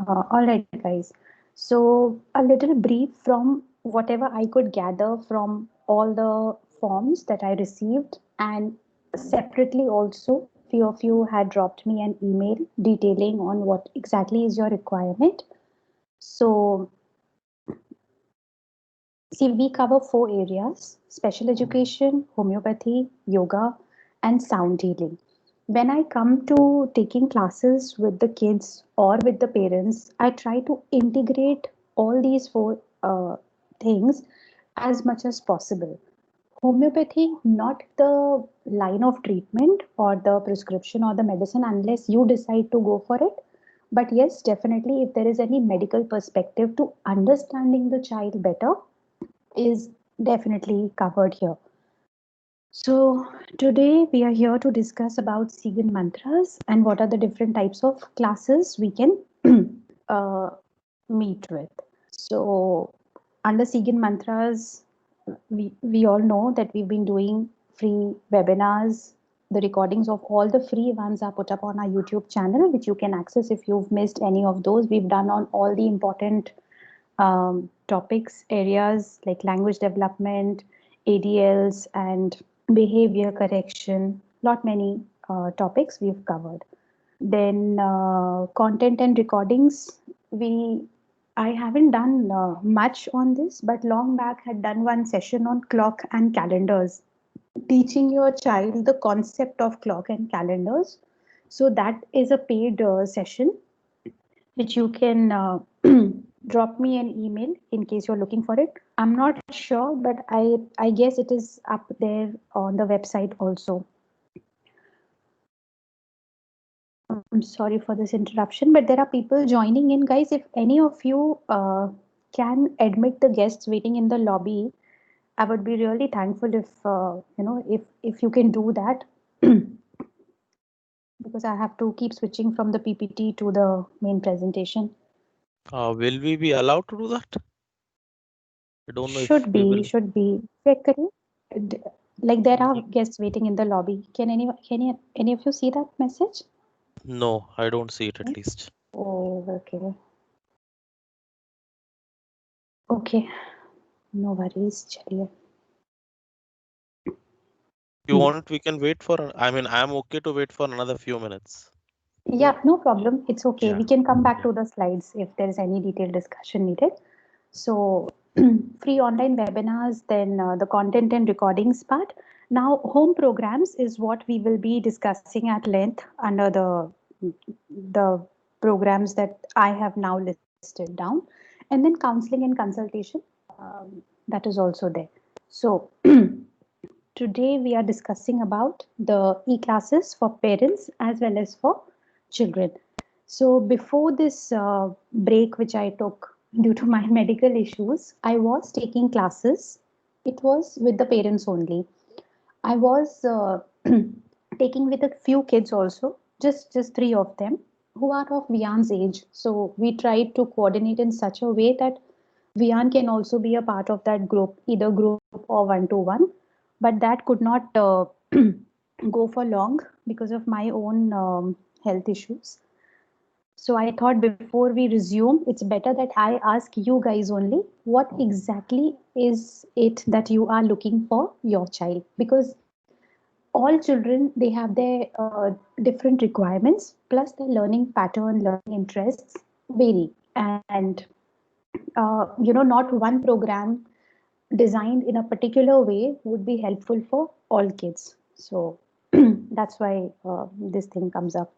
All right, guys. So, a little brief from whatever I could gather from all the forms that I received, and separately also, few of you had dropped me an email detailing on what exactly is your requirement. So, see, we cover four areas: special education, homeopathy, yoga, and sound healing. When I come to taking classes with the kids or with the parents, I try to integrate all these four things as much as possible. Homeopathy, not the line of treatment or the prescription or the medicine, unless you decide to go for it. But yes, definitely, if there is any medical perspective to understanding the child better, is definitely covered here. So today we are here to discuss about Sigan mantras and what are the different types of classes we can uh, meet with. So under Sigan mantras, we all know that we've been doing free webinars. The recordings of all the free ones are put up on our YouTube channel, which you can access if you've missed any of those. We've done on all the important topics, areas like language development, ADLs, and behavior correction. Lot many topics we've covered. Then content and recordings. We I haven't done much on this, but long back had done one session on clock and calendars, teaching your child the concept of clock and calendars. So that is a paid session which you can drop me an email in case you're looking for it. I'm not sure, but I guess it is up there on the website also. I'm sorry for this interruption, but there are people joining in, guys. If any of you can admit the guests waiting in the lobby, I would be really thankful if if you can do that, because I have to keep switching from the PPT to the main presentation. Will we be allowed to do that? I don't know if Should we be, will. should be. Check it. D- Like there are guests waiting in the lobby. Any of you see that message? No, I don't see it at No? least. Oh, okay. Okay, no worries. चलिए. If you want, we can wait for. I mean, I'm okay to wait for another few minutes. Yeah, no problem. It's okay. Yeah. We can come back Yeah. to the slides if there is any detailed discussion needed. So, free online webinars, then the content and recordings part. Now, home programs is what we will be discussing at length under the programs that I have now listed down, and then counseling and consultation. That is also there. So, today we are discussing about the e-classes for parents as well as for children. So before this break, which I took due to my medical issues, I was taking classes. It was with the parents only. I was taking with a few kids also, just three of them who are of Vian's age. So we tried to coordinate in such a way that Vian can also be a part of that group, either group or one-to-one. But that could not go for long because of my own health issues. So I thought before we resume, it's better that I ask you guys only what exactly is it that you are looking for your child, because all children they have their different requirements, plus their learning pattern, learning interests vary, and not one program designed in a particular way would be helpful for all kids. So that's why this thing comes up.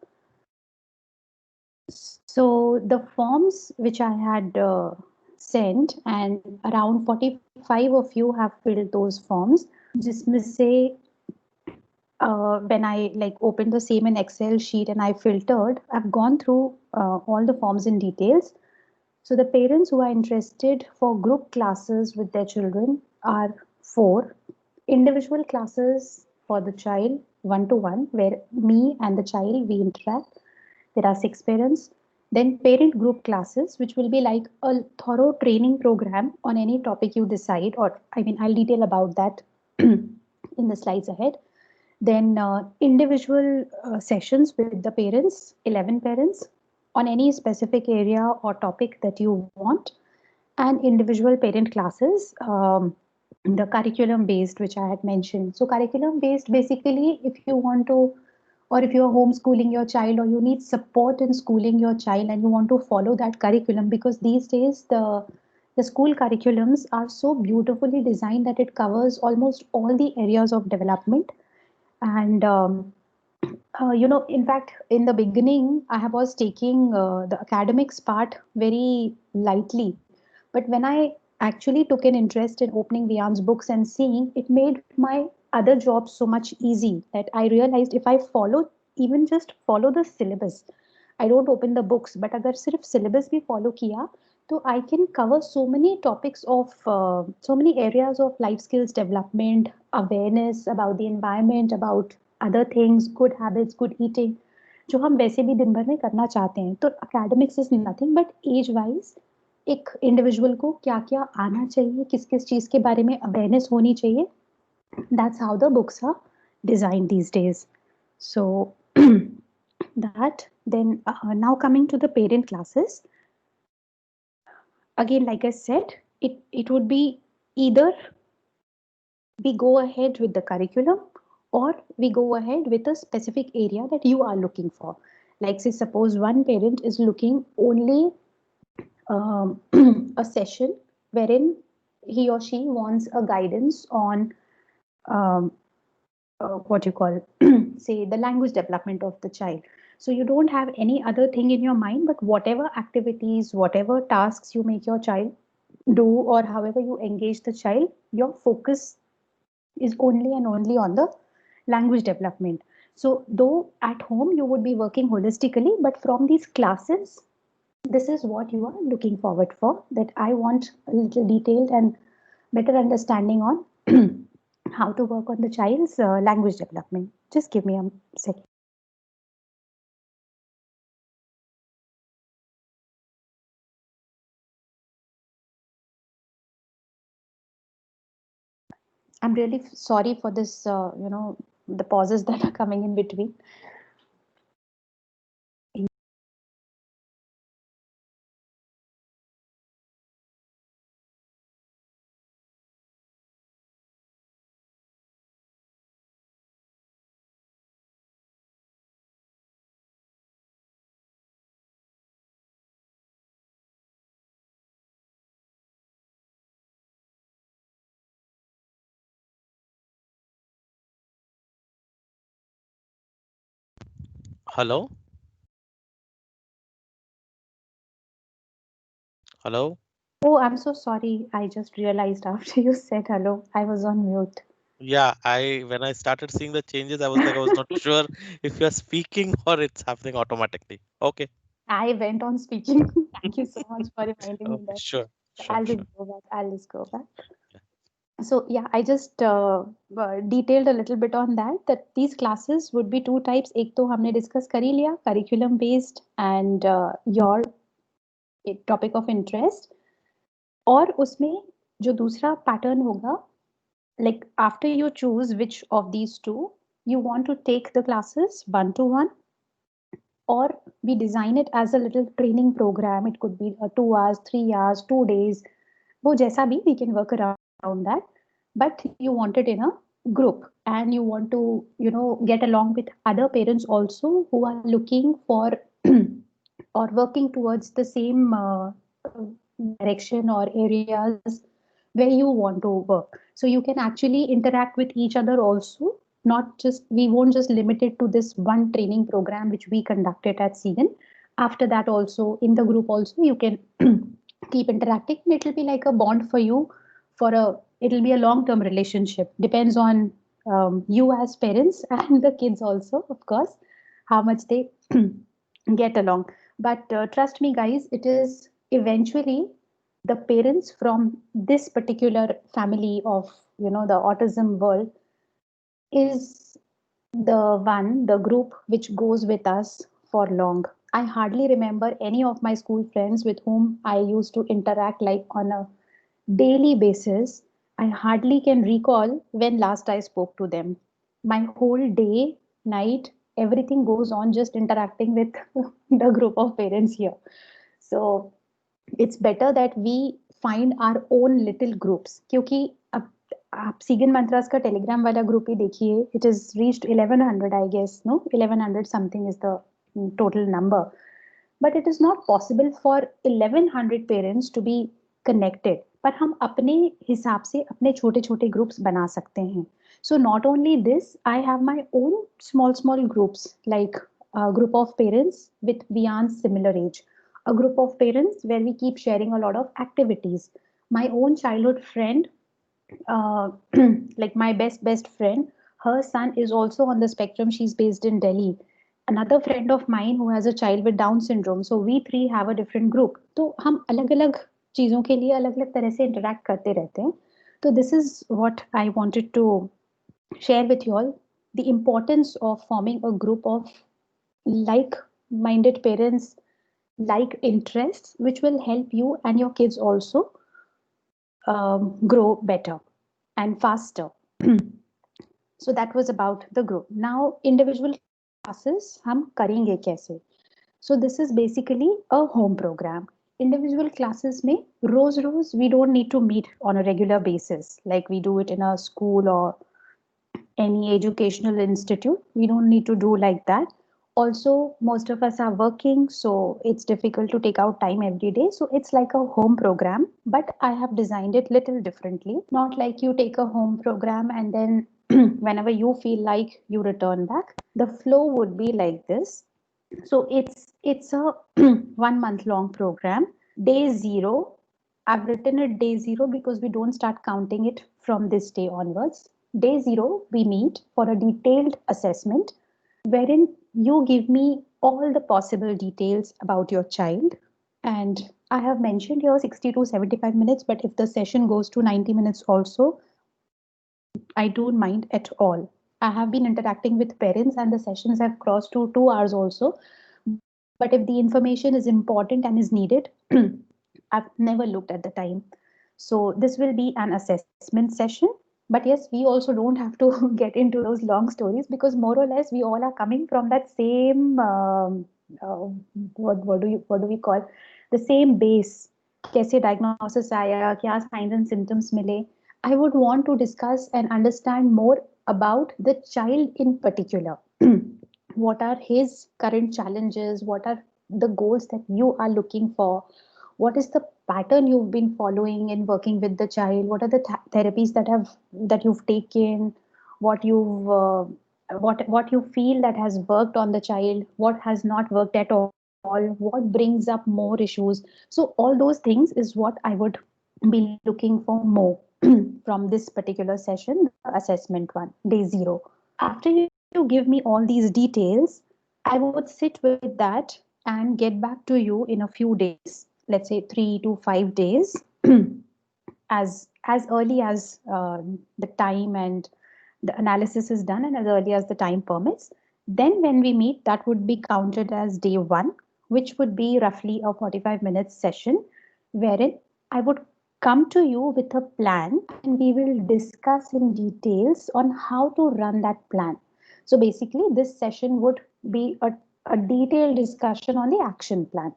So the forms which I had sent, and around 45 of you have filled those forms. Just say when I like opened the same in Excel sheet and I filtered, I've gone through all the forms in details. So the parents who are interested for group classes with their children are four. Individual classes for the child, one to one, where me and the child we interact. There are six parents. Then parent group classes, which will be like a thorough training program on any topic you decide, or I mean, I'll detail about that in the slides ahead. Then individual sessions with the parents, 11 parents. on any specific area or topic that you want, and individual parent classes, the curriculum based, which I had mentioned. So curriculum based, basically, if you want to, or if you are homeschooling your child, or you need support in schooling your child and you want to follow that curriculum, because these days the school curriculums are so beautifully designed that it covers almost all the areas of development. And in fact, in the beginning, I was taking the academics part very lightly. But when I actually took an interest in opening Vian's books and seeing, it made my other jobs so much easy that I realized if I follow, even just follow the syllabus, I don't open the books, but अगर सिर्फ syllabus भी follow किया, तो I can cover so many topics of so many areas of life skills development, awareness about the environment, about other things, good habits, good eating, जो हम वैसे भी दिन भर में करना चाहते हैं. तो academics is nothing but age wise एक इंडिविजुअल को क्या क्या आना चाहिए, किस किस चीज के बारे में अवेयरनेस होनी चाहिए. That's how the books are designed these days. So that then now coming to the parent classes, again, like I said, it would be either we go ahead with the curriculum, or we go ahead with a specific area that you are looking for. Like, say, suppose one parent is looking only um, a session wherein he or she wants a guidance on um, what you call say the language development of the child. So you don't have any other thing in your mind, but whatever activities, whatever tasks you make your child do, or however you engage the child, your focus is only and only on the language development. So though at home you would be working holistically, but from these classes, this is what you are looking forward for, that I want a little detailed and better understanding on how to work on the child's language development. Just give me a second. I'm really sorry for this, the pauses that are coming in between. Hello? Hello? Oh, I'm so sorry. I just realized after you said hello, I was on mute. Yeah, when I started seeing the changes, I was like, I was not sure if you're speaking or it's happening automatically. Okay. I went on speaking. Thank you so much for reminding me Okay, that. sure, sure, I'll sure. just go back. I'll just go back. Yeah. So yeah, I just detailed a little bit on that. That these classes would be two types. एक तो हमने discuss कर ही लिया, curriculum based and your topic of interest. और उसमें जो दूसरा pattern होगा, like after you choose which of these two you want to take the classes one to one, or we design it as a little training program. It could be 2 hours, 3 hours, 2 days. वो जैसा भी, we can work around that. But you want it in a group, and you want to, get along with other parents also who are looking for or working towards the same direction or areas where you want to work. So you can actually interact with each other also. Not just, we won't just limit it to this one training program which we conducted at Segan. After that, also in the group, also you can keep interacting. It will be like a bond for you. It'll be a long-term relationship. Depends on you as parents and the kids also, of course, how much they get along. But trust me, guys, it is eventually the parents from this particular family of, the autism world is the group which goes with us for long. I hardly remember any of my school friends with whom I used to interact like on a daily basis. I hardly can recall when last I spoke to them. My whole day, night, everything goes on just interacting with the group of parents here. So it's better that we find our own little groups, क्योंकि अब आप सीगन मंत्रास का Telegram वाला group ही देखिए, it is reached 1100, I guess, no, 1100 something is the total number, but it is not possible for 1100 parents to be connected, पर हम अपने हिसाब से अपने छोटे छोटे ग्रुप्स बना सकते हैं. So not only this, I have my own small groups, like a group of parents with beyond similar age, a group of parents where we keep sharing a lot of activities. My own childhood friend, uh, like my best friend, her son is also on the spectrum. She's based in Delhi. Another friend of mine who has a child with Down syndrome. So we three have a different group. तो हम अलग-अलग चीजों के लिए अलग-अलग तरह से interact करते रहते हैं. So this is what I wanted to share with you all, the importance of forming a group of like-minded parents, like interests, which will help you and your kids also grow better and faster. So that was about the group. Now individual classes हम करेंगे कैसे? So this is basically a home program. Individual classes में रोज we don't need to meet on a regular basis like we do it in a school or any educational institute. We don't need to do like that. Also, most of us are working, so it's difficult to take out time every day. So it's like a home program, but I have designed it little differently. Not like you take a home program and then whenever you feel like you return back. The flow would be like this. So it's a 1 month long program. Day zero, I've written it day zero because we don't start counting it from this day onwards. Day zero, we meet for a detailed assessment wherein you give me all the possible details about your child. And I have mentioned here 60 to 75 minutes, but if the session goes to 90 minutes also, I don't mind at all. I have been interacting with parents and the sessions have crossed to 2 hours also. But if the information is important and is needed, I've never looked at the time. So this will be an assessment session. But yes, we also don't have to get into those long stories because more or less we all are coming from that same uh, what do we call the same base. कैसे diagnosis आया, क्या signs and symptoms मिले. I would want to discuss and understand more about the child in particular. What are his current challenges? What are the goals that you are looking for? What is the pattern you've been following in working with the child? What are the therapies that you've taken? What you've what you feel that has worked on the child? What has not worked at all? What brings up more issues? So all those things is what I would be looking for more from this particular session, the assessment one, day zero. After you give me all these details, I would sit with that and get back to you in a few days, let's say 3 to 5 days, as early as the time and the analysis is done and as early as the time permits. Then when we meet, that would be counted as day one, which would be roughly a 45 minutes session, wherein I would come to you with a plan and we will discuss in details on how to run that plan. So basically, this session would be a detailed discussion on the action plan.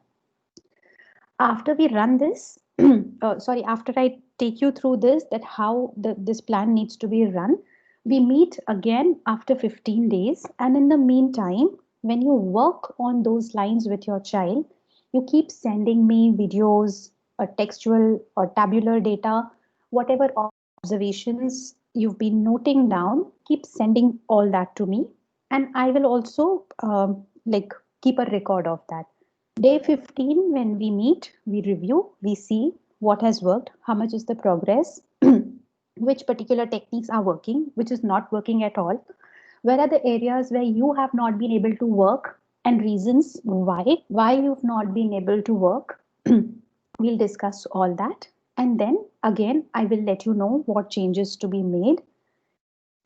After we run this, after I take you through this, that how this plan needs to be run, we meet again after 15 days. And in the meantime, when you work on those lines with your child, you keep sending me videos, or textual or tabular data, whatever observations you've been noting down, keep sending all that to me. And I will also like keep a record of that. Day 15, when we meet, we review, we see what has worked, how much is the progress, which particular techniques are working, which is not working at all. Where are the areas where you have not been able to work and reasons why you've not been able to work. We'll discuss all that. And then again, I will let you know what changes to be made.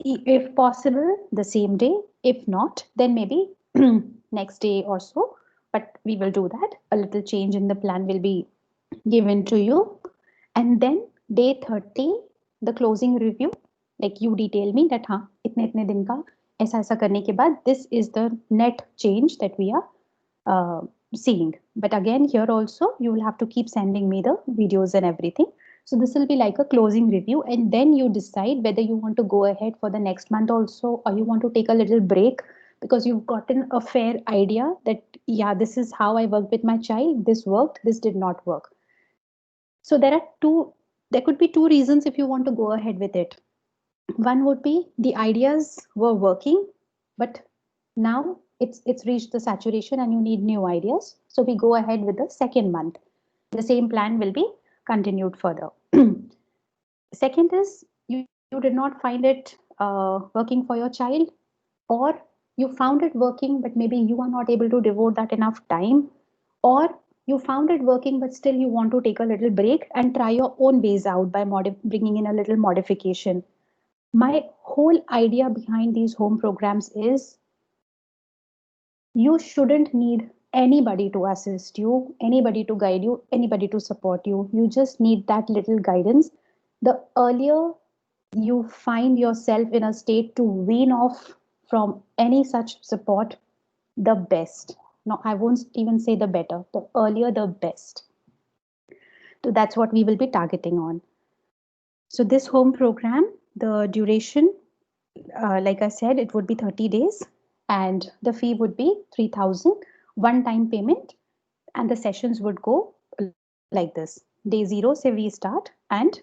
If possible, the same day. If not, then maybe next day or so. But we will do that. A little change in the plan will be given to you. And then day 30, the closing review, like you detail me that हाँ इतने इतने दिन का ऐसा ऐसा करने के बाद this is the net change that we are seeing. But again, here also you will have to keep sending me the videos and everything. So this will be like a closing review, and then you decide whether you want to go ahead for the next month also, or you want to take a little break because you've gotten a fair idea that yeah, this is how I worked with my child, this worked, this did not work. So there could be two reasons if you want to go ahead with it. One would be the ideas were working, but now it's reached the saturation and you need new ideas. So we go ahead with the second month. The same plan will be continued further. Second is you did not find it working for your child, or you found it working, but maybe you are not able to devote that enough time, or you found it working, but still you want to take a little break and try your own ways out by bringing in a little modification. My whole idea behind these home programs is you shouldn't need anybody to assist you, anybody to guide you, anybody to support you. You just need that little guidance. The earlier you find yourself in a state to wean off from any such support, the best. No, I won't even say the better. The earlier, the best. So that's what we will be targeting on. So this home program, the duration, like I said, it would be 30 days and the fee would be 3,000 one time payment, and the sessions would go like this. Day 0 say we start, and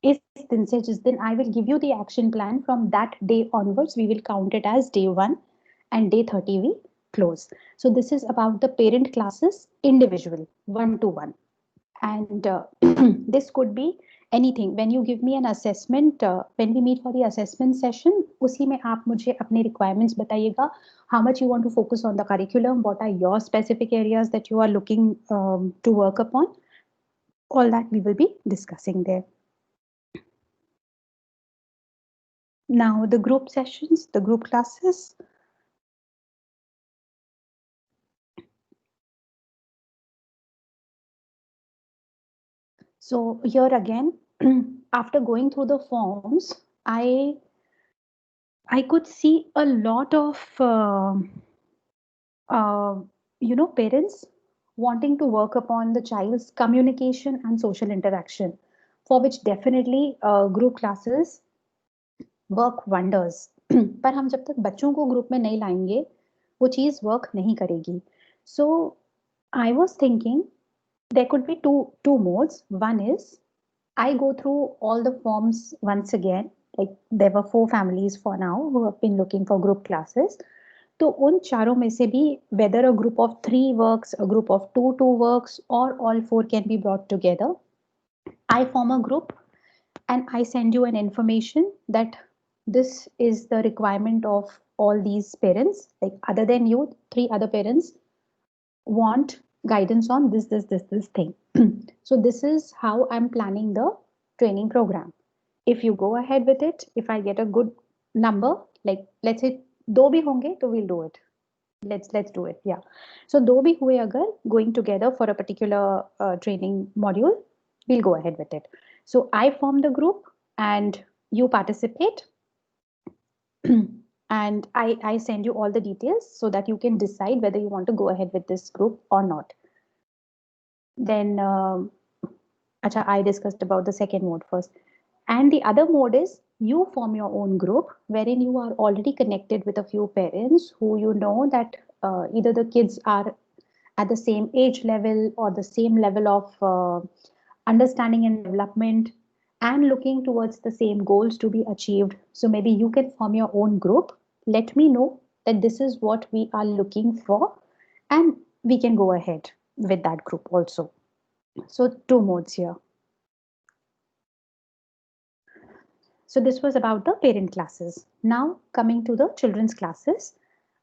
इस दिन से जिस दिन I will give you the action plan, from that day onwards we will count it as day 1 and day 30 we close. So this is about the parent classes, individual, one to one. And this could be anything. When you give me an assessment, when we meet for the assessment session, उसी में आप मुझे अपने requirements बताइएगा, how much you want to focus on the curriculum, what are your specific areas that you are looking to work upon. All that we will be discussing there. Now the group sessions, the group classes. So here again, after going through the forms, I could see a lot of parents wanting to work upon the child's communication and social interaction, for which definitely group classes work wonders. पर हम जब तक बच्चों को group में नहीं लाएंगे वो चीज वर्क नहीं करेगी. So I was thinking there could be two modes. One is I go through all the forms once again. Like there were 4 families for now who have been looking for group classes. तो उन चारों में से भी whether a group of 3 works, a group of 2 works, or all 4 can be brought together, I form a group and I send you an information that this is the requirement of all these parents. Like other than you, 3 other parents want guidance on this thing. So this is how I'm planning the training program. If you go ahead with it, if I get a good number, like let's say 2 भी होंगे तो we'll do it. Let's do it. Yeah. So 2 भी हुए अगर going together for a particular training module, we'll go ahead with it. So I form the group and you participate. And I send you all the details so that you can decide whether you want to go ahead with this group or not. Then, I discussed about the second mode first. And the other mode is you form your own group wherein you are already connected with a few parents who you know that either the kids are at the same age level or the same level of understanding and development and looking towards the same goals to be achieved. So maybe you can form your own group. Let me know that this is what we are looking for, and we can go ahead with that group also. So 2 modes here. So this was about the parent classes. Now coming to the children's classes,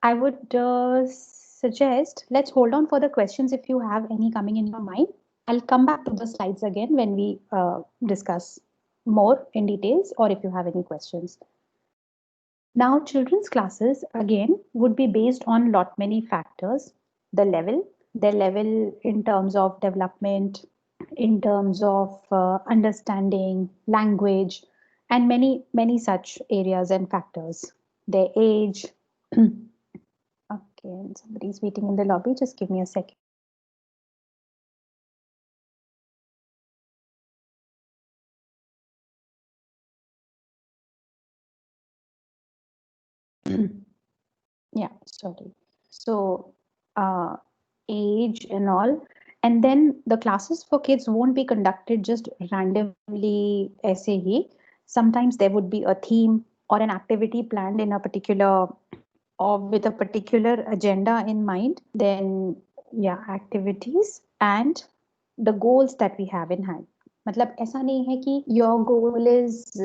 I would suggest let's hold on for the questions if you have any coming in your mind. I'll come back to the slides again when we discuss more in details, or if you have any questions. Now children's classes again would be based on lot many factors. Their level in terms of development, in terms of understanding, language, and many such areas and factors. their age. Okay, somebody's waiting in the lobby. Just give me a second. Yeah, sorry. So, uh, age and all. And then the classes for kids won't be conducted just randomly, ऐसे ही. Sometimes there would be a theme or an activity planned in a particular or with a particular agenda in mind. Then, yeah, activities and the goals that we have in hand. मतलब ऐसा नहीं है कि your goal is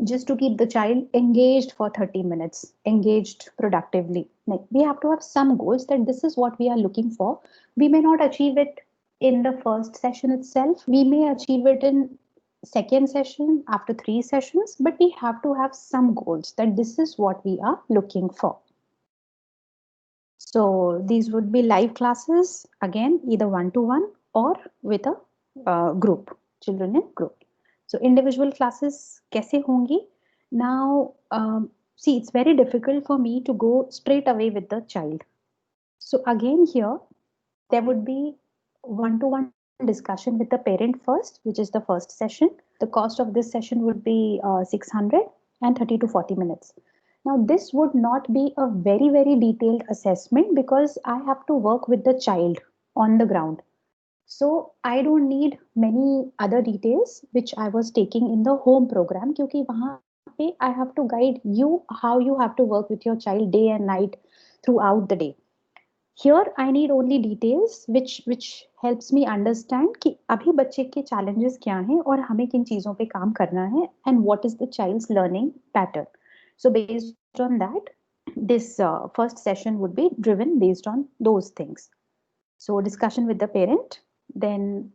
just to keep the child engaged for 30 minutes, engaged productively. Like we have to have some goals that this is what we are looking for. We may not achieve it in the first session itself. We may achieve it in second session after 3 sessions, but we have to have some goals that this is what we are looking for. So these would be live classes, again, either one-to-one or with a group, children in group. So individual classes kaise hongi? Now, see, it's very difficult for me to go straight away with the child. So again here, there would be one-to-one discussion with the parent first, which is the first session. The cost of this session would be 600 and 30 to 40 minutes. Now, this would not be a very, very detailed assessment because I have to work with the child on the ground. So I don't need many other details which I was taking in the home program क्योंकि वहाँ पे I have to guide you how you have to work with your child day and night throughout the day. Here I need only details which helps me understand कि अभी बच्चे के challenges क्या हैं और हमें किन चीजों पे काम करना है and what is the child's learning pattern. So based on that, this first session would be driven based on those things. So discussion with the parent. Then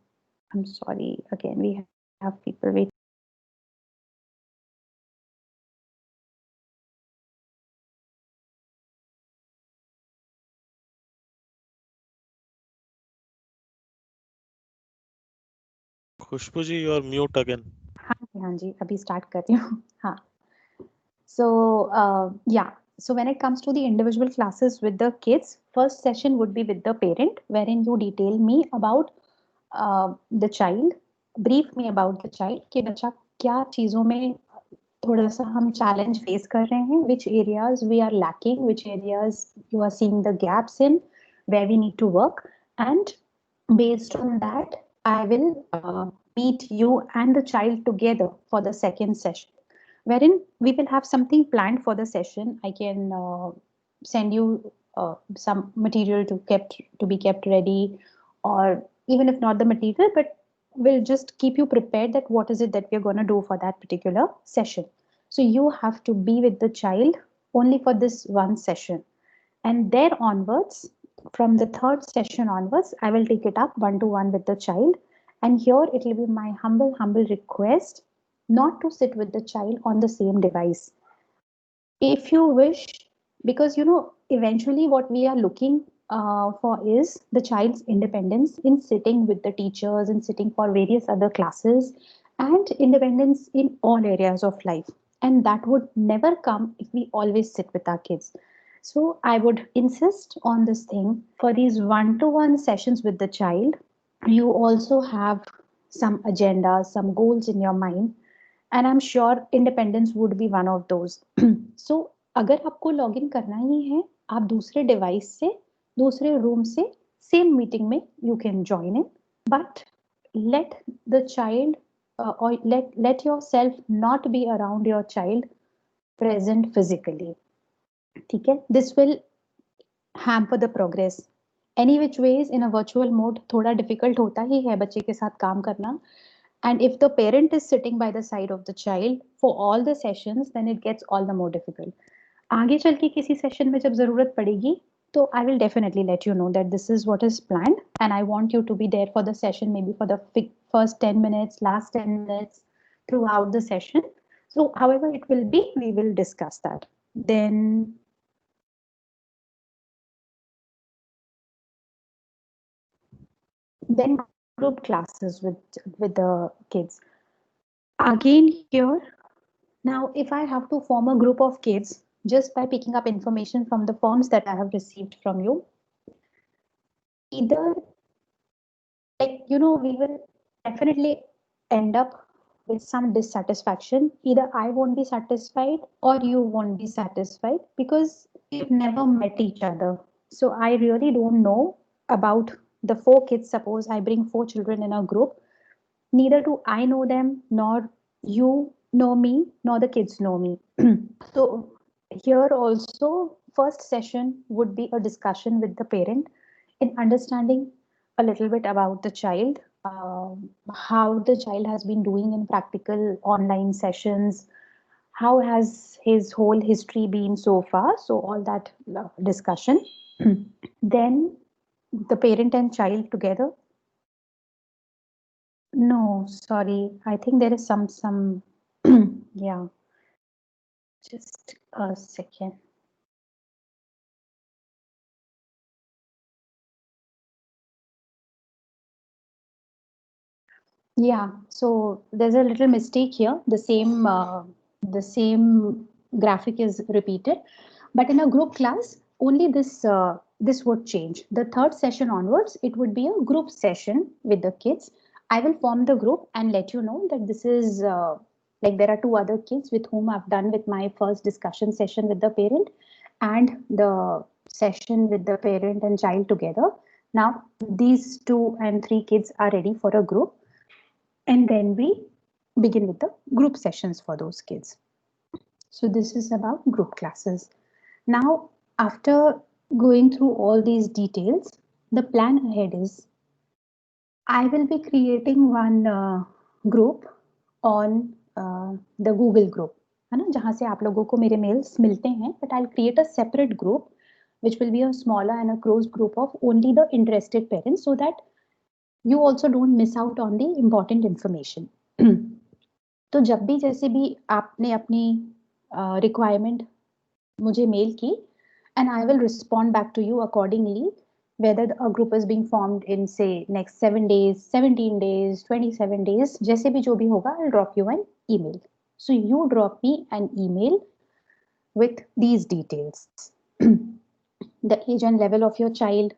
I'm sorry, again we have people waiting. Khushbu ji, you are mute again. हाँ जी अभी start कर रही हूँ. हाँ. So, yeah. So when it comes to the individual classes with the kids, first session would be with the parent, wherein you detail me about the child, brief me about the child कि बच्चा क्या चीजों में थोड़ा सा हम challenge face कर रहे हैं, which areas we are lacking, which areas you are seeing the gaps in, where we need to work, and based on that, I will meet you and the child together for the second session, wherein we will have something planned for the session. I can send you some material to be kept ready, or even if not the material, but we'll just keep you prepared that what is it that we're going to do for that particular session. So you have to be with the child only for this one session, and there onwards, from the third session onwards, I will take it up one to one with the child. And here it will be my humble request not to sit with the child on the same device. If you wish, because eventually what we are looking for is the child's independence in sitting with the teachers and sitting for various other classes and independence in all areas of life. And that would never come if we always sit with our kids. So I would insist on this thing for these one-to-one sessions with the child. You also have some agendas, some goals in your mind, and I'm sure independence would be one of those. So अगर आपको log in करना ही है, आप दूसरे device से दूसरे room से same meeting में you can join in, but let the child or let yourself not be around your child present physically. ठीक है, this will hamper the progress. Any which ways in a virtual mode थोड़ा difficult होता ही है बच्चे के साथ काम करना. And if the parent is sitting by the side of the child for all the sessions, then it gets all the more difficult. आगे चल के किसी सेशन में जब जरूरत पड़ेगी तो I will definitely let you know that this is what is planned and I want you to be there for the session, maybe for the first 10 minutes, last 10 minutes throughout the session. So however it will be, we will discuss that. Then group classes with the kids. Again here, now if I have to form a group of kids, just by picking up information from the forms that I have received from you. Either, like, we will definitely end up with some dissatisfaction. Either I won't be satisfied or you won't be satisfied because we've never met each other. So I really don't know about the four kids. Suppose I bring four children in a group, neither do I know them, nor you know me, nor the kids know me. So here also, first session would be a discussion with the parent in understanding a little bit about the child, how the child has been doing in practical online sessions, how has his whole history been so far. So all that discussion. Then the parent and child together. No, sorry. I think there is some yeah, just a second. Yeah, so there's a little mistake here. The same graphic is repeated, but in a group class, only this would change. The third session onwards, it would be a group session with the kids. I will form the group and let you know that this is like there are two other kids with whom I've done with my first discussion session with the parent and the session with the parent and child together. Now, these two and three kids are ready for a group, and then we begin with the group sessions for those kids. So this is about group classes. Now, after going through all these details, the plan ahead is I will be creating one group on the Google group, है ना, जहाँ से आप लोगों को मेरे mails मिलते हैं, but I'll create a separate group which will be a smaller and a closed group of only the interested parents so that you also don't miss out on the important information. तो जब भी जैसे भी आपने अपनी requirement मुझे mail की, and I will respond back to you accordingly whether a group is being formed in say next 7 days, 17 days, 27 days, जैसे भी जो भी होगा, I'll drop you an email. So you drop me an email with these details. The age and level of your child,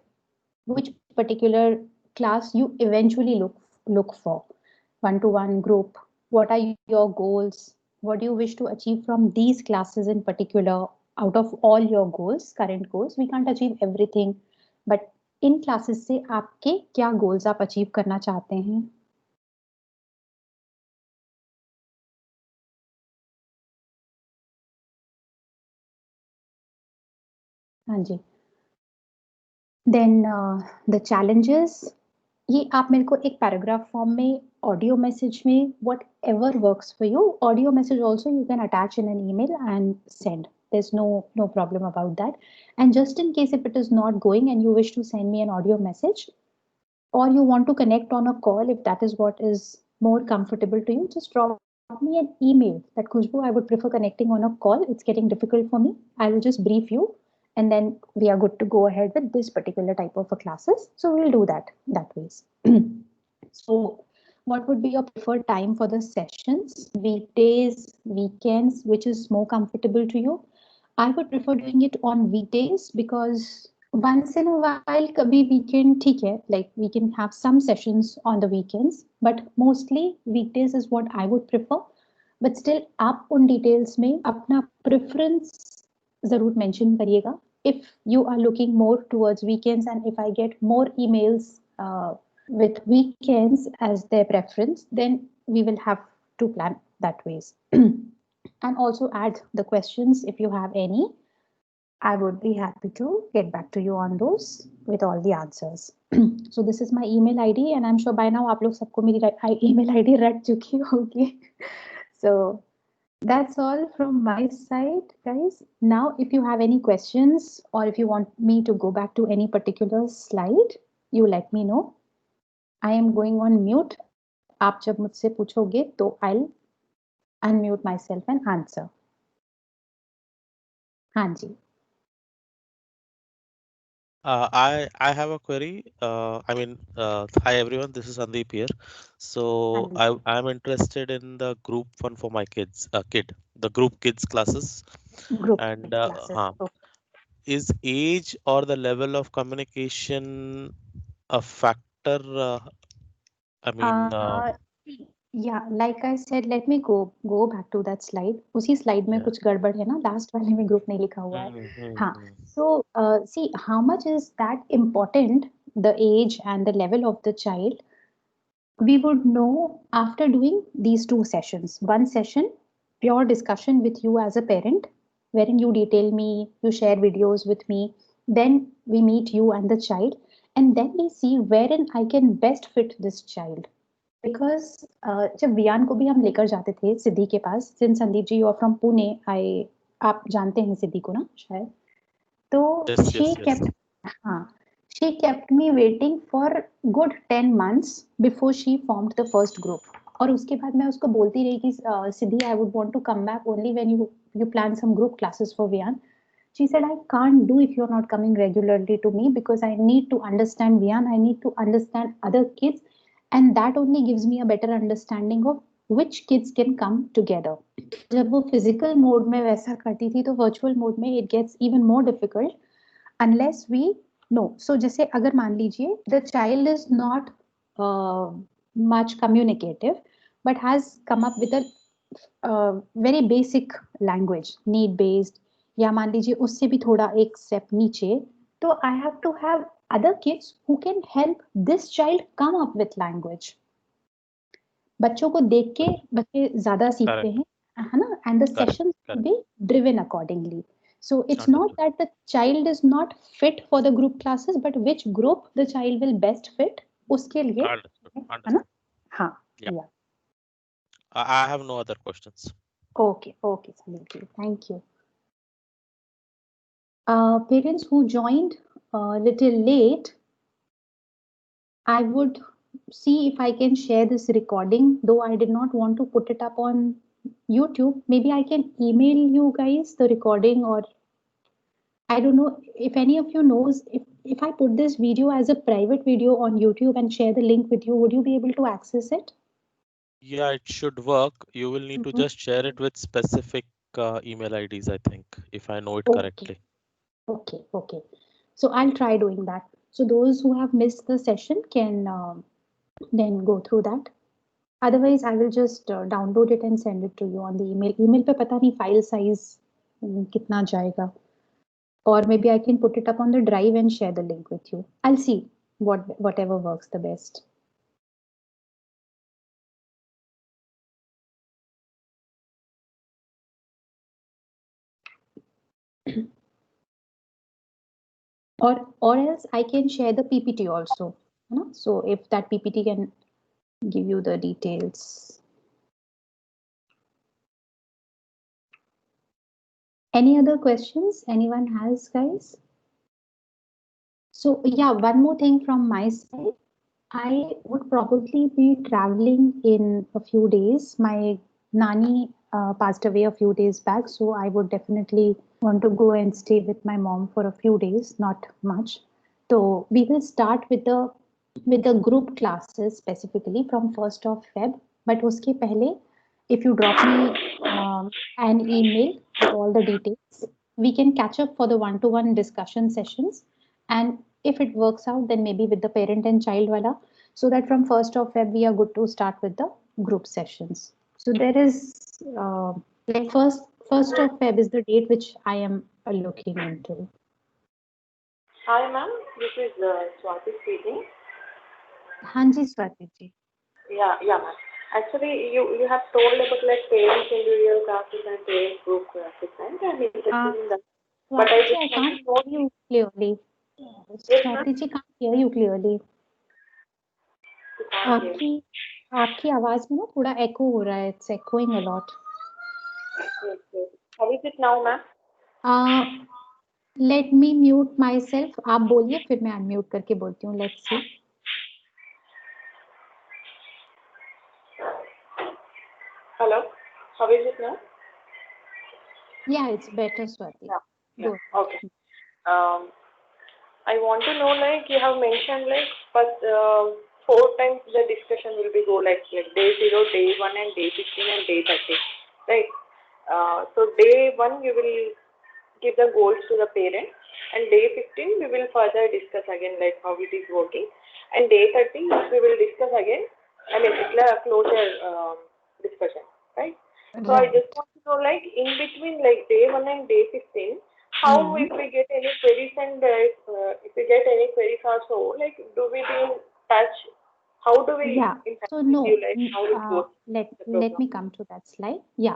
which particular class you eventually look for, one to one group, what are your goals, what do you wish to achieve from these classes in particular. Out of all your goals, current goals, we can't achieve everything, but in classes से आपके क्या goals आप achieve करना चाहते हैं. हाँ जी. Then the challenges, ये आप मेरे को एक पैराग्राफ फॉर्म में ऑडियो मैसेज में what ever works for you, audio message also you can attach in an email and send. There's no problem about that. And just in case if it is not going and you wish to send me an audio message or you want to connect on a call, if that is what is more comfortable to you, just drop me an email that Khushbu, I would prefer connecting on a call. It's getting difficult for me. I will just brief you and then we are good to go ahead with this particular type of classes. So we'll do that ways. So what would be your preferred time for the sessions? Weekdays, weekends, which is more comfortable to you? I would prefer doing it on weekdays because once in a while, kabhi weekend, theek hai, like we can have some sessions on the weekends, but mostly weekdays is what I would prefer. But still, आप उन details में अपना preference ज़रूर mention करिएगा. If you are looking more towards weekends and if I get more emails with weekends as their preference, then we will have to plan that ways. And also add the questions if you have any. I would be happy to get back to you on those with all the answers. So this is my email ID and I'm sure by now आप लोग सबको मेरी email ID रट चुकी होगी. So that's all from my side, guys. Now, if you have any questions or if you want me to go back to any particular slide, you let me know. I am going on mute. आप जब मुझसे पूछोगे तो I'll unmute myself and answer. हाँ जी. I have a query. Hi everyone, this is Sandeep here. So I'm interested in the group one for my kids, the group kids classes. Group And classes. Okay. is age or the level of communication a factor? I mean, Uh, yeah, like I said, let me go back to that slide. उसी slide में yeah. कुछ गड़बड़ है ना, last वाले में group नहीं लिखा हुआ है. हाँ, so see how much is that important, the age and the level of the child. We would know after doing these two sessions. One session, pure discussion with you as a parent, wherein you detail me, you share videos with me. Then we meet you and the child, and then we see wherein I can best fit this child. Because जब वियान को भी हम लेकर जाते थे सिद्धि के पास, since Sandeep ji और from Pune, आई आप जानते हैं सिद्धि को ना शायद, तो Yes, she yes, yes. kept, हाँ, she kept me waiting for good 10 months before she formed the first group. और उसके बाद मैं उसको बोलती रही कि सिद्धि, I would want to come back only when you plan some group classes for Vian. She said, I can't do if you're not coming regularly to me, because I need to understand Vian, I need to understand other kids, and that only gives me a better understanding of which kids can come together. जब वो physical mode में वैसा करती थी तो virtual mode में it gets even more difficult unless we know. So जैसे अगर मान लीजिए the child is not much communicative but has come up with a very basic language, need based, या मान लीजिए उससे भी थोड़ा एक स्टेप नीचे, तो I have to have other kids who can help this child come up with language. बच्चों को देख के बच्चे ज्यादा सीखते Correct, हैं, है ना, and the correct, sessions will correct. Be driven accordingly. So it's not Understood. that the child is not fit for the group classes, but which group the child will best fit, उसके लिए, Understood. है ना. Understood. हाँ. Yeah. Yeah. I have no other questions. Okay, Sunil ji, thank you. Parents who joined a little late, I would see if I can share this recording, though I did not want to put it up on YouTube. Maybe I can email you guys the recording, or I don't know if any of you knows, if I put this video as a private video on YouTube and share the link with you, would you be able to access it? Yeah, it should work. You will need to Mhm. just share it with specific email IDs, I think, if I know it Okay, correctly. okay. So I'll try doing that. So those who have missed the session can then go through that. Otherwise, I will just download it and send it to you on the email. Email पे पता नहीं file size कितना जाएगा. Or maybe I can put it up on the drive and share the link with you. I'll see whatever works the best. Or else I can share the PPT also. You know? So if that PPT can give you the details. Any other questions anyone has, guys? So yeah, one more thing from my side. I would probably be traveling in a few days. My nani passed away a few days back, so I would definitely want to go and stay with my mom for a few days, not much. So we will start with the group classes specifically from 1st of Feb. But uske pehle, if you drop me an email with all the details, we can catch up for the one-to-one discussion sessions. And if it works out, then maybe with the parent and child wala, so that from 1st of Feb we are good to start with the group sessions. So there is like first of Feb is the date which I am looking into. Hi, ma'am. This is Swati speaking. Hanji Swati ji. Yeah, ma'am. Actually, you have told about like parents individual classes and parents group classes, and I'm interested in that. But I Swati ji, just I want can't to know. hear you clearly. Yes, ma'am. Swati ji, can't hear you clearly. You can't hear. आपकी आपकी आवाज में ना थोड़ा echo हो रहा है. It's echoing a lot. Yes. How is it now, ma'am? Let me mute myself. आप बोलिए फिर मैं unmute करके बोलती हूँ. Let's see. Hello. How is it now? Yeah, it's better, Swati. Yeah. Good. Okay. I want to know, like you have mentioned, like first 4 times the discussion will be go like day 0, day 1, and day 15 and day 30, right? So day 1 you will give the goals to the parent, and day 15 we will further discuss again like how it is working, and day 30 we will discuss again. I mean, it's a closure discussion, right? So I Right. just want to know, like in between, like day 1 and day 15, how Hmm. if we get any queries, and if we get any queries also, like do we be in touch? How do we Yeah. in touch So with you? no, Like how it goes the let program? me come to that slide. Yeah.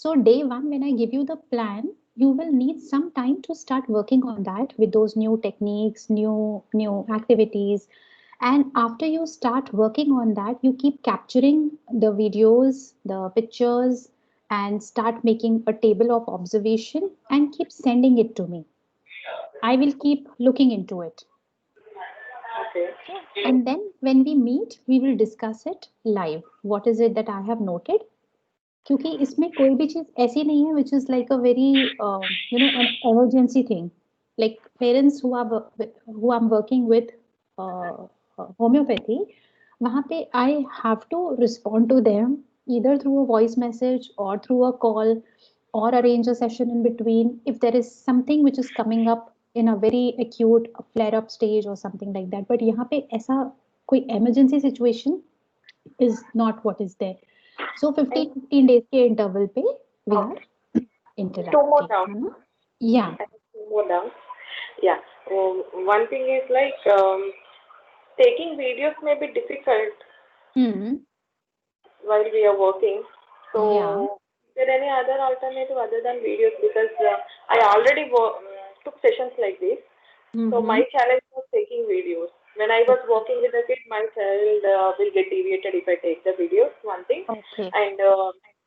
So day one, when I give you the plan, you will need some time to start working on that with those new techniques, new activities. And after you start working on that, you keep capturing the videos, the pictures, and start making a table of observation and keep sending it to me. I will keep looking into it. Okay. So, and then when we meet, we will discuss it live. What is it that I have noted? क्योंकि इसमें कोई भी चीज ऐसी नहीं है which is like a very an emergency thing. Like parents who I'm working with homeopathy, वहाँ पे I have to respond to them either through a voice message or through a call or arrange a session in between if there is something which is coming up in a very acute flare up stage or something like that. But यहाँ पे ऐसा कोई emergency situation is not what is there. So And 15 days के interval पे we are okay, two more interacting, down. है ना? Yeah. I have two more down. Yeah. One thing is like taking videos may be difficult Hmm. while we are working. Yeah. So, is there any other alternative other than videos? Because I already took sessions like this. So Mm-hmm. my challenge was taking videos. When I was working with the kid, my child will get deviated if I take the videos. One thing, Okay. and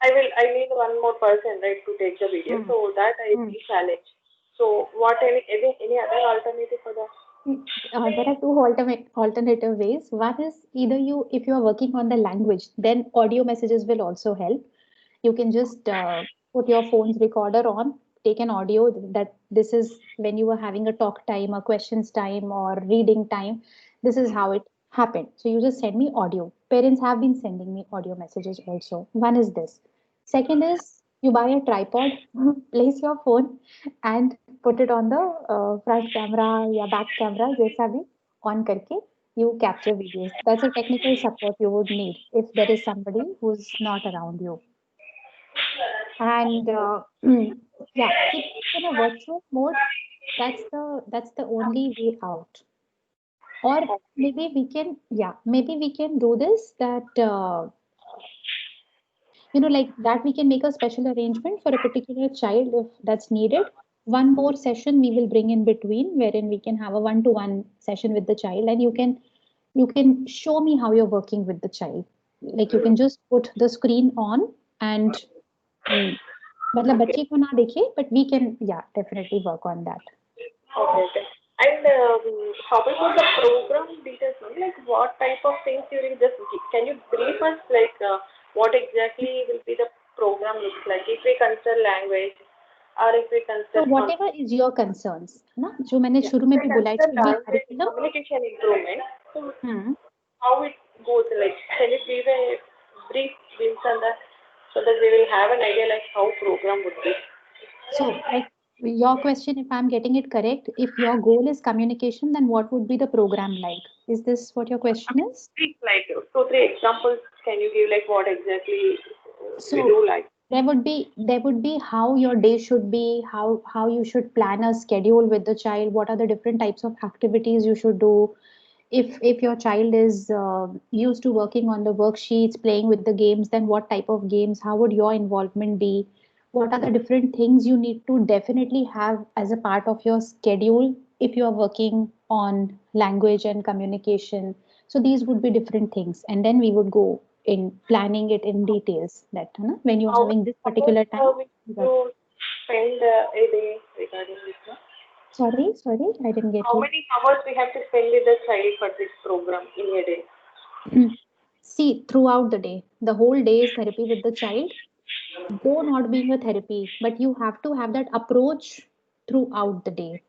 I need one more person, right, to take the video. Mm. So that I Mm. will challenge. So what any other alternative for that? There are two alternative ways. One is either you, if you are working on the language, then audio messages will also help. You can just put your phone's recorder on, take an audio that this is when you were having a talk time, a questions time, or reading time. This is how it happened. So you just send me audio. Parents have been sending me audio messages also. One is this. Second is you buy a tripod, place your phone, and put it on the front camera या back camera जैसा भी on करके you capture videos. That's a technical support you would need if there is somebody who's not around you. And yeah, keep it in a virtual mode. That's the only way out. Or maybe we can do this that like that we can make a special arrangement for a particular child if that's needed. One more session we will bring in between wherein we can have a one-to-one session with the child and you can show me how you're working with the child. Like you can just put the screen on and mm, मतलब Okay. बच्चे को ना देखे but we can definitely work on that. Okay. Okay. And how about the program details? No? Like what type of things you will just can you brief us like what exactly will be the program looks like if we consider language or if we So consider whatever is your concerns है ना जो मैंने yeah, शुरू if में we भी बोला it consider should be language curriculum. communication improvement. So Hmm. how it goes like can you give a brief glimpse on that so that we will have an idea like how program would be. So, like your question, if I'm getting it correct, if your goal is communication, then what would be the program like? Is this what your question is? Please, like 2 3 examples can you give like what exactly we So do like. there would be how your day should be, how you should plan a schedule with the child, what are the different types of activities you should do. If your child is used to working on the worksheets, playing with the games, then what type of games? How would your involvement be? What are the different things you need to definitely have as a part of your schedule if you are working on language and communication? So these would be different things, and then we would go in planning it in details. That when you're How many having this hours particular time. we That, to spend a day regarding this? No? sorry, I didn't get How you. many hours we have to spend with the child for this program in a day? See, throughout the day, the whole day is therapy with the child, though not being a therapy, but you have to have that approach throughout the day.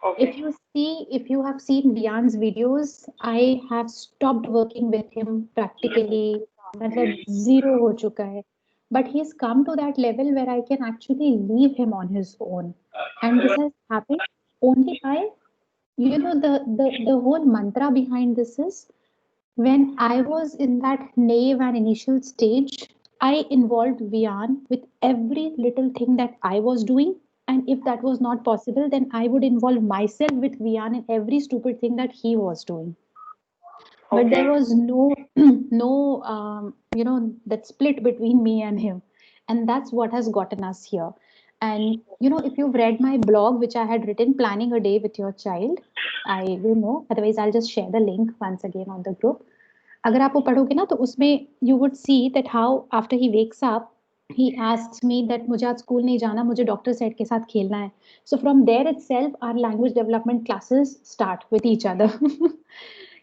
Okay. If you have seen Diane's videos, I have stopped working with him practically. मतलब zero हो चुका है. but he's come to that level where I can actually leave him on his own. And this has happened only by, the whole mantra behind this is, when I was in that naive and initial stage, I involved Vian with every little thing that I was doing. And if that was not possible, then I would involve myself with Vian in every stupid thing that he was doing. But there Okay. was no, no, that split between me and him. And that's what has gotten us here. And, if you've read my blog, which I had written, Planning a Day with Your Child, I don't know. Otherwise, I'll just share the link once again on the group. अगर आप वो पढ़ोगे ना तो उसमें you would see that how after he wakes up he asks me that मुझे आज school नहीं जाना, मुझे डॉक्टर सेट के साथ खेलना है. So from there itself our language development classes start with each other.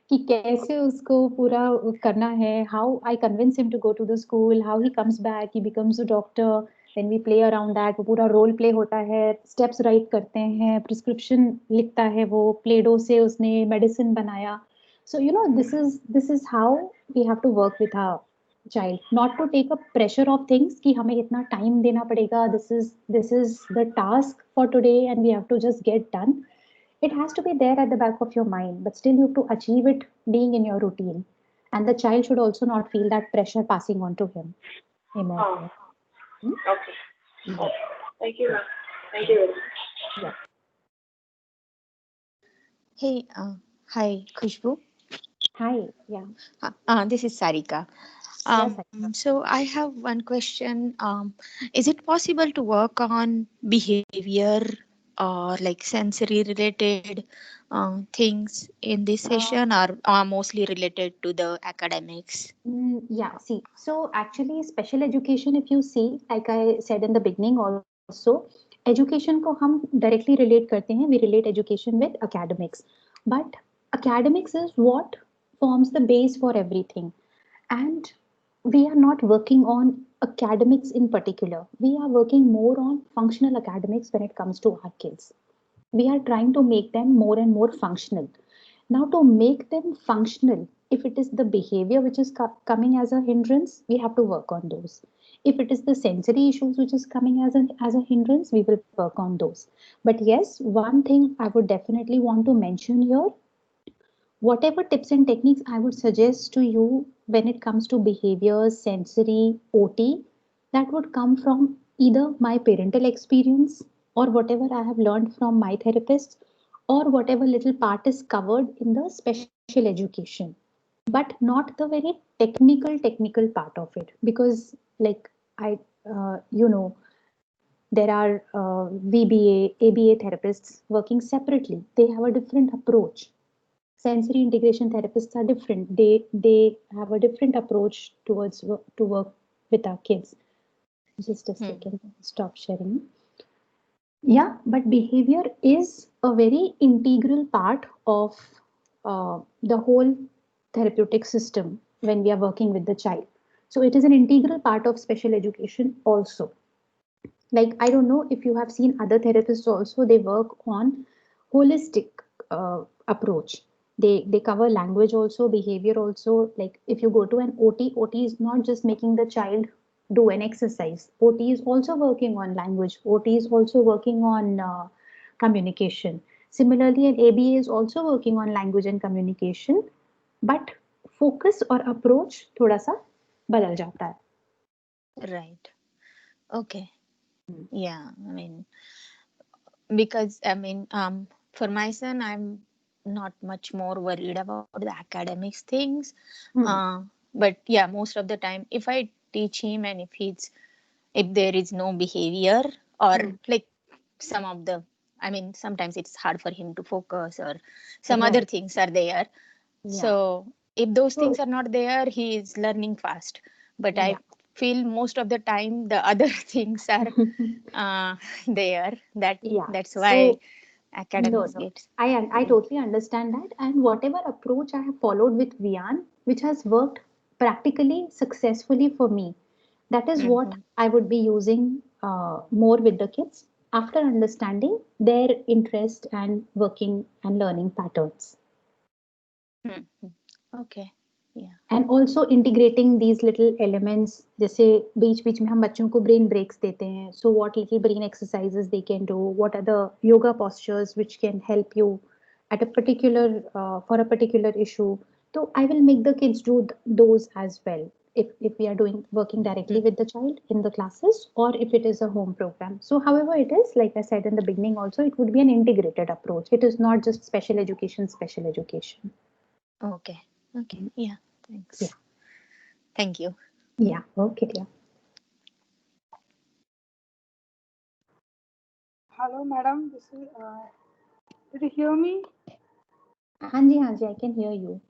कि कैसे उसको पूरा करना है, how I convince him to go to the school, how he comes back, he becomes a doctor, then we play around that. वो पूरा role play होता है, स्टेप्स राइट करते हैं, प्रिस्क्रिप्शन लिखता है, वो प्ले डो से उसने मेडिसिन बनाया. So this is how we have to work with our child, not to take a pressure of things कि हमें इतना time देना पड़ेगा, this is the task for today and we have to just get done. It has to be there at the back of your mind, but still you have to achieve it being in your routine, and the child should also not feel that pressure passing on to him. Amen. Oh, Hmm? okay. Okay. Thank you, ma'am. Thank you very much. Yeah. Hey, hi, Khushbu. Hi. Yeah. This is Sarika. Yes. So I have one question. Is it possible to work on behavior or like sensory related things in this session, or mostly related to the academics? Yeah, see, so actually, special education, if you see, like I said in the beginning also, education को हम directly relate करते हैं, we relate education with academics. But academics is what forms the base for everything. And we are not working on academics in particular. We are working more on functional academics when it comes to our kids. We are trying to make them more and more functional. Now, to make them functional, if it is the behavior which is coming as a hindrance, we have to work on those. If it is the sensory issues which is coming as a hindrance, we will work on those. But yes, one thing I would definitely want to mention here, whatever tips and techniques I would suggest to you when it comes to behaviors, sensory, OT, that would come from either my parental experience or whatever I have learned from my therapists or whatever little part is covered in the special education, but not the very technical part of it, because like I there are VBA, ABA therapists working separately. They have a different approach. Sensory integration therapists are different. They have a different approach towards to work with our kids. Just a second, stop sharing. Yeah, but behavior is a very integral part of the whole therapeutic system when we are working with the child. So it is an integral part of special education also. Like, I don't know if you have seen other therapists also, they work on holistic approach. They cover language also, behavior also. Like if you go to an OT is not just making the child do an exercise. OT is also working on language. OT is also working on communication. Similarly, an ABA is also working on language and communication, but focus or approach थोड़ा सा बदल जाता है. Right. Okay. Yeah. I mean, because for my son, I'm not much more worried about the academics things. But yeah, most of the time, if I teach him and if there is no behavior or like some of the, sometimes it's hard for him to focus or some other Right. things are there. Yeah. So if those So things are not there, he is learning fast. But I yeah. feel most of the time the other things are there. Yeah. That's why So academics no. gets. I totally understand that. And whatever approach I have followed with Vian, which has worked practically successfully for me, that is what Mhm. I would be using more with the kids after understanding their interest and working and learning patterns. Mhm. Okay. Yeah. And also integrating these little elements, जैसे बीच बीच में हम बच्चों को brain breaks देते हैं, so what little brain exercises they can do, what are the yoga postures which can help you at a particular for a particular issue. So I will make the kids do those as well, if we are doing working directly with the child in the classes, or if it is a home program. So however it is, like I said in the beginning also, it would be an integrated approach. It is not just special education. Okay. Okay. Yeah. Thanks. Yeah. Thank you. Yeah, okay, dear. Hello, madam. This is. Did you hear me? हाँ जी, I can hear you.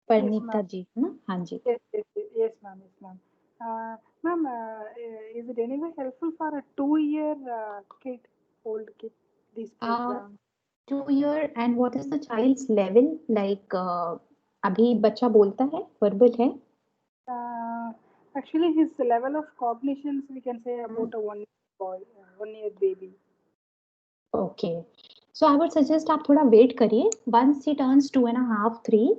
Parnita ma'am. जी, है ना? हाँ जी. Yes, ma'am. Yes, ma'am. Ma'am, is it anyway helpful for a 2-year old kid, this program? 2 year, and what is the child's level? Like, अभी बच्चा बोलता है, verbal है? Actually, his level of cognitions, we can say about a 1-year baby. Okay. So I would suggest आप थोड़ा wait करिए. Once he turns 2.5, 3,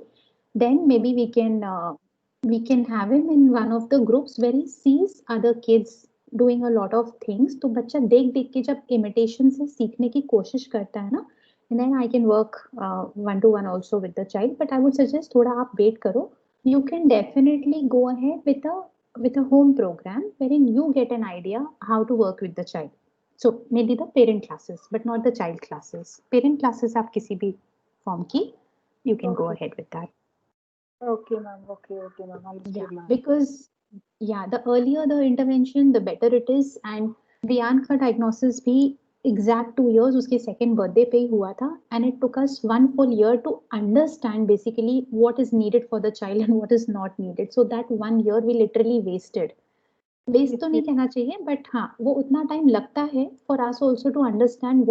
then maybe we can have him in one of the groups where he sees other kids doing a lot of things. तो बच्चा देख देख के जब imitation से सीखने की कोशिश करता है ना, and then I can work one to one also with the child. But I would suggest थोड़ा आप wait करो. You can definitely go ahead with a home program wherein you get an idea how to work with the child. So maybe the parent classes, but not the child classes. Parent classes आप किसी भी form की, you can go ahead with that. Okay, ma'am. Okay, ma'am. Understood, ma'am. Because the earlier the intervention, the better it is. And Vian का diagnosis भी exact 2 years उसके second birthday पे ही हुआ था, and it took us 1 full year to understand basically what is needed for the child and what is not needed. So that 1 year we literally wasted. Waste तो नहीं कहना चाहिए, but हाँ वो उतना टाइम लगता है for us also to understand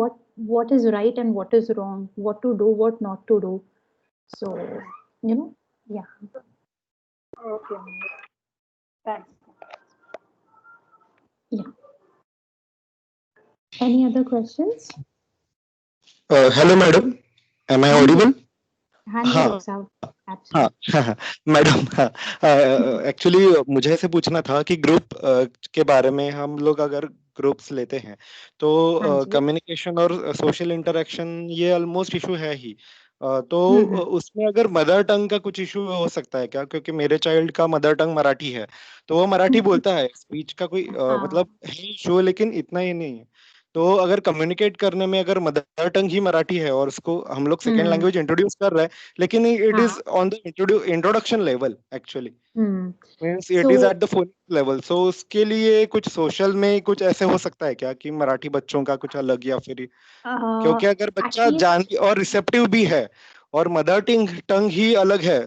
what is right and what is wrong, what to do, what not to do. So yeah. Okay, ma'am. Thanks. Yeah. Any other questions? Hello, madam. Am I audible? हाँ जी doctor साहब. हाँ हाँ madam, actually मुझे ऐसे पूछना था कि group के बारे में हम लोग अगर ग्रुप्स लेते हैं तो कम्युनिकेशन और सोशल इंटरेक्शन ये ऑलमोस्ट इशू है ही. तो उसमें अगर मदर टंग का कुछ इशू हो सकता है क्या? क्योंकि मेरे चाइल्ड का मदर टंग मराठी है, तो वो मराठी बोलता है. स्पीच का कोई मतलब है इशू, लेकिन इतना ही नहीं है. तो अगर कम्युनिकेट करने में अगर मदर टंग ही मराठी है और उसको हम लोग सेकेंड लैंग्वेज इंट्रोड्यूस कर रहे हैं, लेकिन it is on the introduction level actually, means it is at the phonic level. So उसके लिए कुछ सोशल में कुछ ऐसे हो सकता है क्या कि मराठी बच्चों का कुछ अलग, या फिर क्योंकि अगर बच्चा जान और रिसेप्टिव भी है और मदर टंग ही अलग है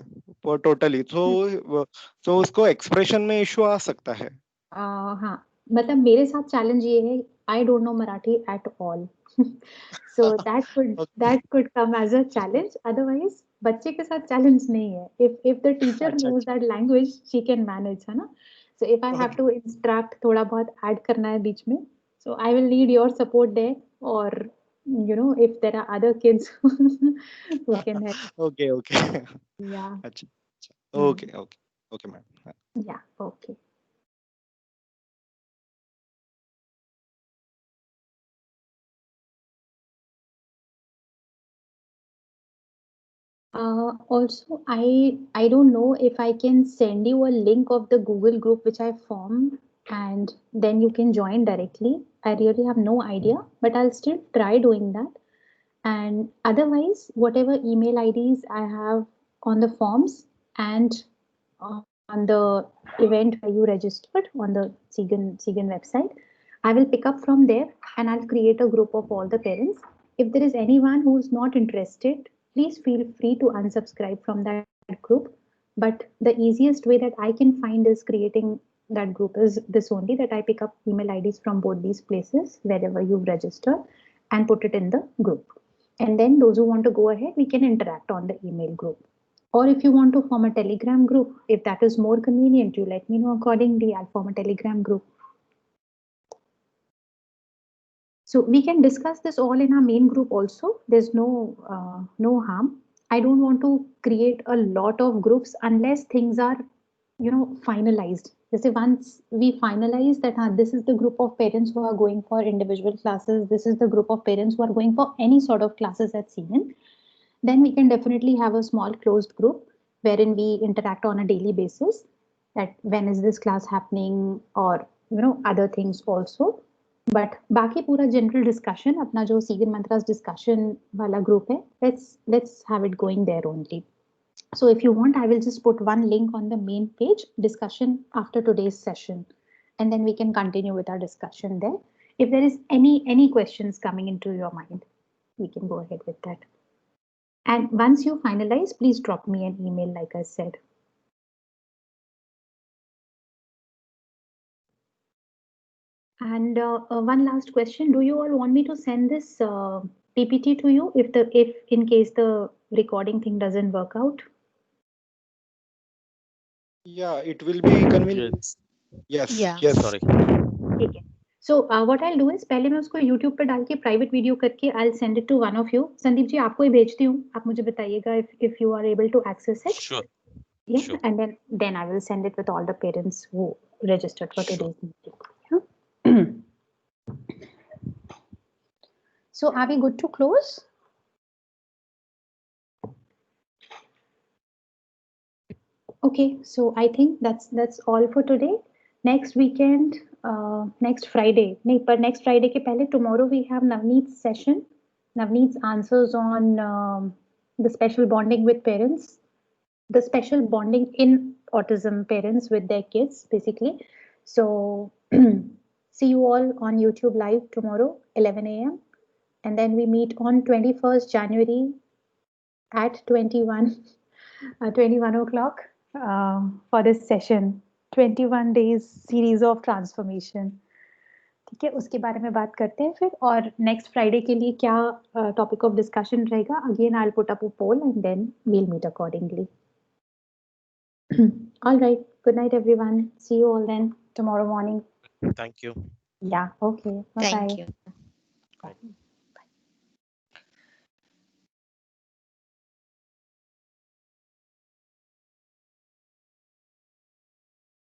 टोटली, तो उसको एक्सप्रेशन में इशू आ सकता है. हाँ, मतलब मेरे साथ चैलेंज ये है, I don't know Marathi at all. So that could come as a challenge. Otherwise बच्चे के साथ चैलेंज नहीं है. If the teacher knows that language she can manage, है ना. So if I have to instruct, थोड़ा बहुत ऐड करना है बीच में, so I will need your support there, or if there are other kids who can help. Okay. Yeah. अच्छा. Okay, ma'am. Yeah, okay. Also, I don't know if I can send you a link of the Google group which I formed, and then you can join directly. I really have no idea, but I'll still try doing that. And otherwise, whatever email IDs I have on the forms and on the event where you registered on the Segan website, I will pick up from there and I'll create a group of all the parents. If there is anyone who's not interested, please feel free to unsubscribe from that group. But the easiest way that I can find is creating that group is this only, that I pick up email IDs from both these places wherever you've registered and put it in the group. And then those who want to go ahead, we can interact on the email group. Or if you want to form a Telegram group, if that is more convenient, you let me know accordingly. I'll form a Telegram group. So we can discuss this all in our main group also. There's no harm. I don't want to create a lot of groups unless things are, finalized. Just once we finalize that this is the group of parents who are going for individual classes, this is the group of parents who are going for any sort of classes at Siemens, then we can definitely have a small closed group wherein we interact on a daily basis, that when is this class happening, or other things also. But बाकी पूरा general discussion अपना जो Sigan Mantras discussion वाला group है, let's have it going there only. So if you want, I will just put one link on the main page, discussion after today's session, and then we can continue with our discussion there. If there is any questions coming into your mind, we can go ahead with that. And once you finalize, please drop me an email, like I said. And one last question: do you all want me to send this PPT to you if in case the recording thing doesn't work out? Yeah, it will be convenient. Yes. Yeah. Yes. Sorry. ठीक है. So what I'll do is पहले मैं उसको YouTube पे डाल के private video करके I'll send it to one of you. Sandeep ji आपको ही भेजती हूँ, आप मुझे बताइएगा if you are able to access it. Sure. Yeah, Sure. and then I will send it with all the parents who registered for Sure. today's meeting. Yeah. So are we good to close? Okay, so I think that's all for today. Next weekend, next Friday. नहीं, पर next Friday के पहले tomorrow we have Navneet's session. Navneet's answers on the special bonding with parents, the special bonding in autism parents with their kids, basically. So see you all on YouTube live tomorrow, 11 a.m. And then we meet on 21st January at 21 o'clock for this session, 21 days series of transformation. ठीक है, उसके बारे में बात करते हैं फिर. और नेक्स्ट फ्राइडे के लिए क्या टॉपिक ऑफ डिस्कशन रहेगा, again I will put up a poll and then we will meet accordingly. All right, good night everyone, see you all then tomorrow morning. Thank you. Yeah, okay, bye bye. Thank you. Bye.